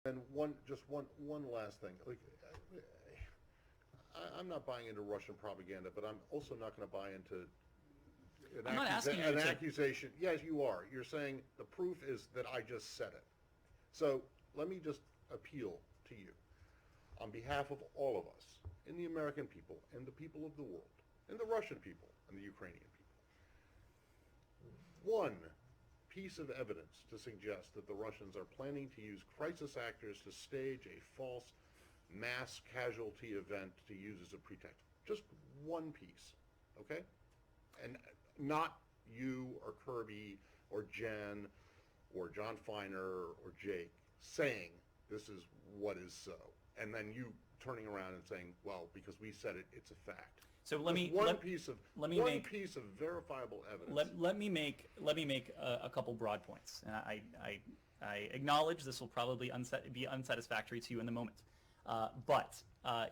And one last thing. Like, I'm not buying into Russian propaganda, but I'm also not going to buy into I'm not asking you an to. accusation. Yes, you are. You're saying the proof is that I just said it. So let me just appeal to you on behalf of all of us, and the American people, and the people of the world, and the Russian people, and the Ukrainian people. One piece of evidence to suggest that the Russians are planning to use crisis actors to stage a false mass casualty event to use as a pretext. Just one piece, okay? And not you or Kirby or Jen or John Feiner or Jake saying this is what is so, and then you turning around and saying, well, because we said it, it's a fact. So one piece of verifiable evidence. Let me make a couple broad points. And I acknowledge this will probably be unsatisfactory to you in the moment. But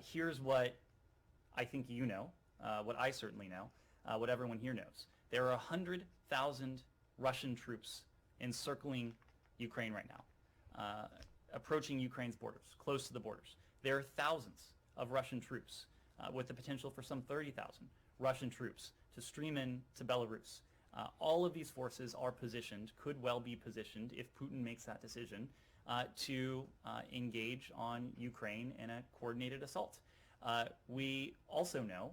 here's what I think you know, what I certainly know, what everyone here knows. There are 100,000 Russian troops encircling Ukraine right now, approaching Ukraine's borders, close to the borders. There are thousands of Russian troops, with the potential for some 30,000 Russian troops to stream in to Belarus. All of these forces are positioned, could well be positioned, if Putin makes that decision, to engage on Ukraine in a coordinated assault. We also know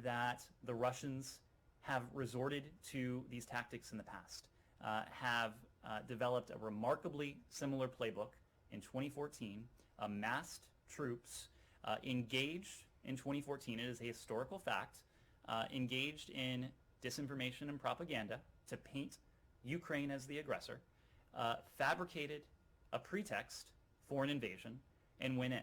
that the Russians have resorted to these tactics in the past, have developed a remarkably similar playbook in 2014, amassed troops, engaged in 2014, it is a historical fact, engaged in disinformation and propaganda to paint Ukraine as the aggressor, fabricated a pretext for an invasion, and went in.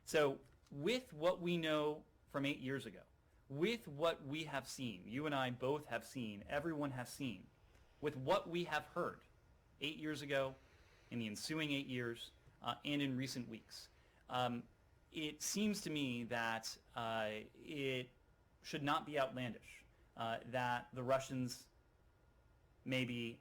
So with what we know from 8 years ago, with what we have seen, you and I both have seen, everyone has seen, with what we have heard 8 years ago, in the ensuing 8 years, and in recent weeks, it seems to me that it should not be outlandish that the Russians may be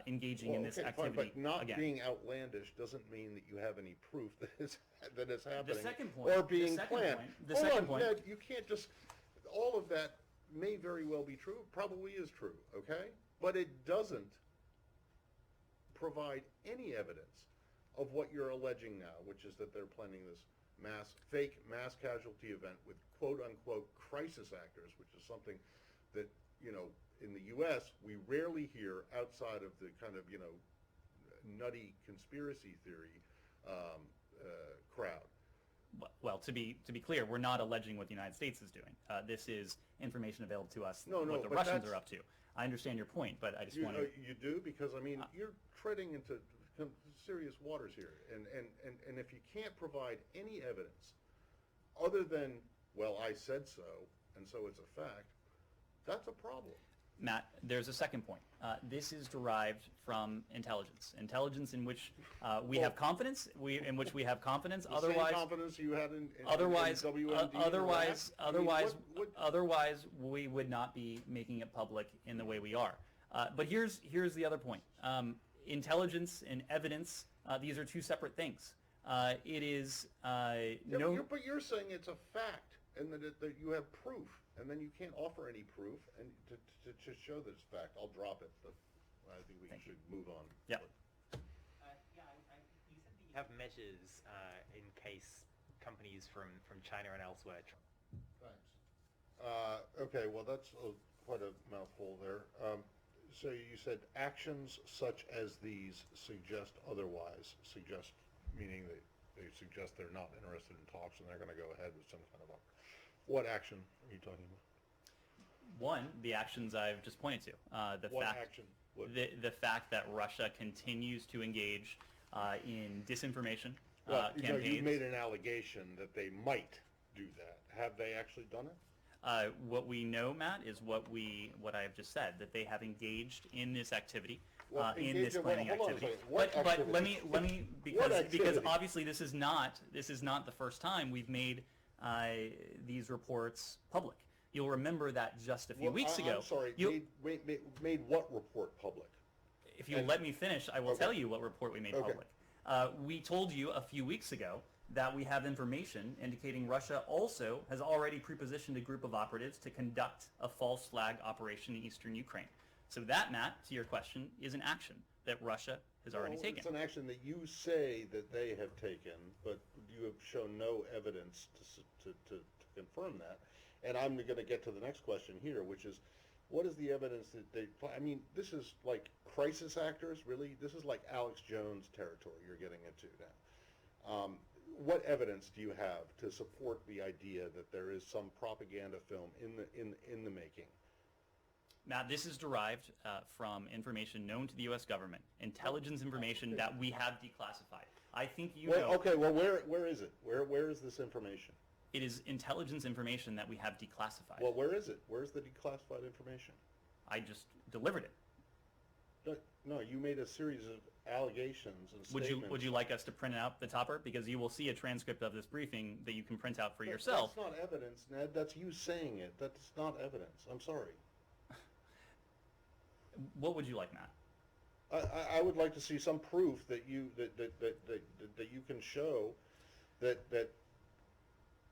engaging in this activity fine, but not again. Being outlandish doesn't mean that you have any proof that it's happening. The second point, or being planned. The second point. Ned, you can't just. All of that may very well be true. Probably is true. Okay, but it doesn't provide any evidence of what you're alleging now, which is that they're planning this fake mass casualty event with quote unquote crisis actors, which is something that, in the U.S. we rarely hear outside of the kind of, nutty conspiracy theory crowd. Well, to be clear, we're not alleging what the United States is doing. This is information available to us, what the Russians are up to. I understand your point, but I just want to... You do? Because, you're treading into serious waters here. And if you can't provide any evidence other than, well, I said so, and so it's a fact, that's a problem. Matt, there's a second point. This is derived from intelligence. Intelligence in which we have confidence. In which we have confidence. The same confidence you had in WMD. Otherwise, we would not be making it public in the way we are. But here's the other point. Intelligence and evidence, these are two separate things. It is But you're saying it's a fact, and that you have proof, and then you can't offer any proof, and to show that it's fact. I'll drop it, but I think we should move on. Yeah. You said that you have measures in case companies from China and elsewhere. Thanks. Okay, well, that's quite a mouthful there. So you said actions such as these suggest otherwise, meaning that they suggest they're not interested in talks and they're going to go ahead with some kind of what action are you talking about? One, the actions I've just pointed to. The fact that Russia continues to engage in disinformation campaigns. You've made an allegation that they might do that. Have they actually done it? What we know, Matt, is what I have just said, that they have engaged in this activity, in this planning activity. But let me because obviously this is not the first time we've made these reports public. You'll remember that just a few weeks ago. I'm sorry. Made what report public? If you'll let me finish, I will tell you what report we made public. We told you a few weeks ago that we have information indicating Russia also has already prepositioned a group of operatives to conduct a false flag operation in eastern Ukraine. So that, Matt, to your question, is an action that Russia has already taken. It's an action that you say that they have taken, but you have shown no evidence to confirm that. And I'm going to get to the next question here, which is, what is the evidence that they, I mean, this is like crisis actors, really? This is like Alex Jones territory you're getting into now. What evidence do you have to support the idea that there is some propaganda film in the making? Matt, this is derived from information known to the U.S. government, intelligence information that we have declassified. I think you know. Okay, well, where is it? Where is this information? It is intelligence information that we have declassified. Well, where is it? Where's the declassified information? I just delivered it. No, you made a series of allegations and statements. Would you like us to print out the topper? Because you will see a transcript of this briefing that you can print out for yourself. That's not evidence, Ned. That's you saying it. That's not evidence. I'm sorry. What would you like, Matt? I would like to see some proof that you can show that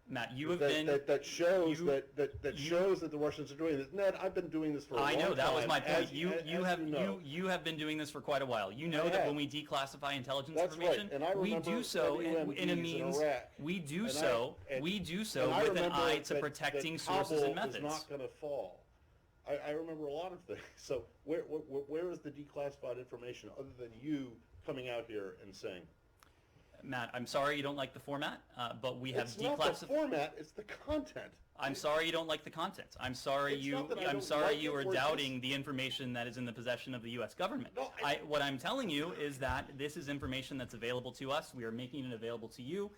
Matt, you have been that shows that the Russians are doing this. Ned, I've been doing this for a long time. I know, that was my point. As You have been doing this for quite a while. You know that when we declassify intelligence That's information, right. And I we do so in a means. We do so with an eye to protecting sources and methods. Is not going to fall. I remember a lot of things. So where is the declassified information other than you coming out here and saying? Matt, I'm sorry you don't like the format, but we have declassified. It's not the format; it's the content. I'm sorry you don't like the content. I'm sorry you are doubting the information that is in the possession of the U.S. government. No, what I'm telling you is that this is information that's available to us. We are making it available to you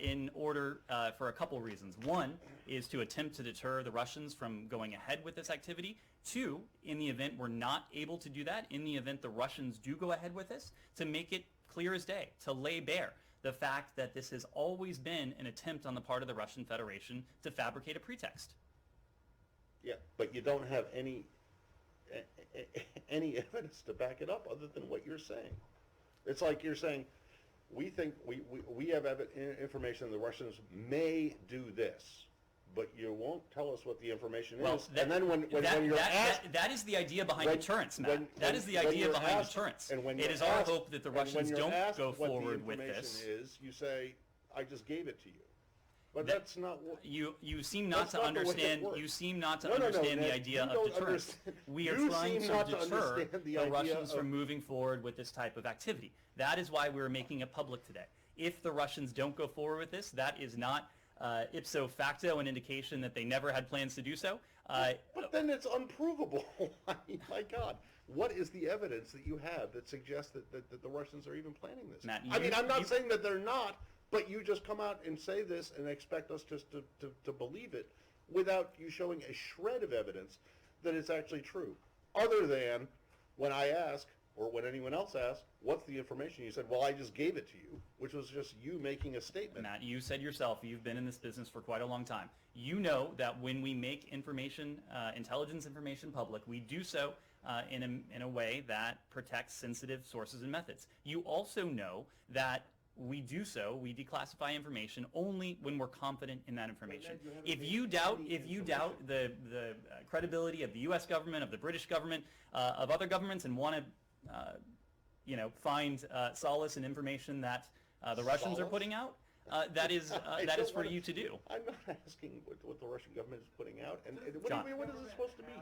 in order for a couple reasons. One is to attempt to deter the Russians from going ahead with this activity. Two, in the event we're not able to do that, in the event the Russians do go ahead with this, to make it clear as day, to lay bare the fact that this has always been an attempt on the part of the Russian Federation to fabricate a pretext. Yeah, but you don't have any evidence to back it up other than what you're saying. It's like you're saying, we think we have information the Russians may do this, but you won't tell us what the information is. And then when you're asked... That is the idea behind deterrence, Matt. That is the idea behind deterrence. It is our hope that the Russians don't go forward with this. What the information is, you say, I just gave it to you. But that's not what... You seem not to understand. You seem not to understand the idea of deterrence. We are trying to deter the Russians from moving forward with this type of activity. That is why we're making it public today. If the Russians don't go forward with this, that is not ipso facto an indication that they never had plans to do so. But then it's unprovable. I mean, my God. What is the evidence that you have that suggests that the Russians are even planning this? Matt, I'm not saying that they're not, but you just come out and say this and expect us just to believe it without you showing a shred of evidence that it's actually true. Other than when I ask, or when anyone else asks, what's the information? You said, well, I just gave it to you, which was just you making a statement. Matt, you said yourself, you've been in this business for quite a long time. You know that when we make information, intelligence information public, we do so in a way that protects sensitive sources and methods. You also know that we do so, we declassify information only when we're confident in that information. If you doubt the credibility of the U.S. government, of the British government, of other governments, and want to find solace in information that the Russians are putting out, that is for you to do. I'm not asking what the Russian government is putting out, and what is it supposed to be?